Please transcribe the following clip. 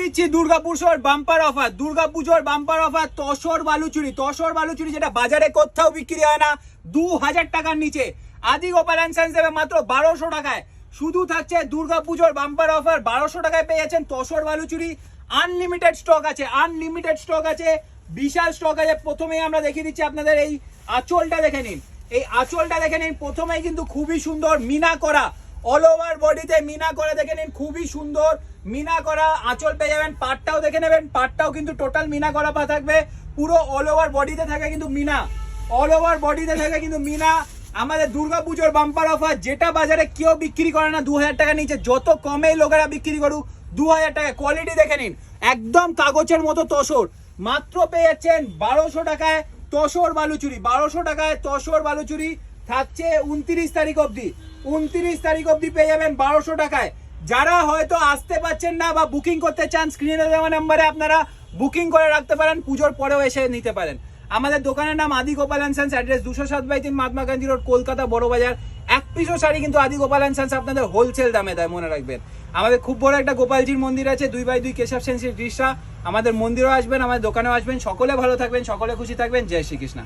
দিচ্ছি দুর্গাপুজোর bumper offer, দুর্গাপুজোর বাম্পার অফার তসর বালুচুরি যেটা বাজারে কোথাও বিক্রি হয় না 2000 টাকার নিচে আদি গোপাল অ্যান্ড সন্স দেবে মাত্র 1200 টাকায়। শুধু থাকছে দুর্গাপুজোর বাম্পার অফার, 1200 টাকায় পেয়ে যাচ্ছেন তসর বালুচুরি। আনলিমিটেড স্টক আছে, বিশাল স্টক আছে। প্রথমেই আমরা দেখিয়ে দিচ্ছি আপনাদের এই আঁচলটা দেখে নিন, প্রথমেই কিন্তু খুবই সুন্দর মিনা করা, অল ওভার বডিতে মিনা করা দেখে নিন, খুবই সুন্দর মিনা করা আঁচল পেয়ে যাবেন। পাটটাও দেখে নেবেন, পাটটাও কিন্তু টোটাল মিনা করা পা থাকবে, পুরো অল ওভার বডিতে থাকে কিন্তু মিনা, আমাদের দুর্গাপুজোর বাম্পার অফার, যেটা বাজারে কেউ বিক্রি করে না 2000 টাকা নিচে, যত কমে লোকেরা বিক্রি করুক 2000 টাকা। কোয়ালিটি দেখে নিন, একদম কাগজের মতো তসর, মাত্র পেয়ে যাচ্ছেন 1200 টাকায় তসর বালুচুরি। 1200 টাকায় তসর বালুচুরি থাকছে 29 তারিখ অবধি পেয়ে যাবেন 1200 টাকায়। যারা হয়তো আসতে পারছেন না বা বুকিং করতে চান, স্ক্রিনে দেওয়া নাম্বারে আপনারা বুকিং করে রাখতে পারেন, পুজোর পরেও এসে নিতে পারেন। আমাদের দোকানের নাম আদি Gopal and sons, address 207/3 Mahatma Gandhi road, Kolkata বড় বাজার। এক পিসও শাড়ি কিন্তু আদি গোপাল অ্যান্ড সন্স আপনাদের হোলসেল দামে দেয়, মনে রাখবেন। আমাদের খুব বড় একটা গোপালজির মন্দির আছে 2/2 কেশব সেন স্ট্রিট, আমাদের মন্দিরেও আসবেন, আমাদের দোকানেও আসবেন। সকলে ভালো থাকবেন, সকলে খুশি থাকবেন। জয় শ্রীকৃষ্ণ।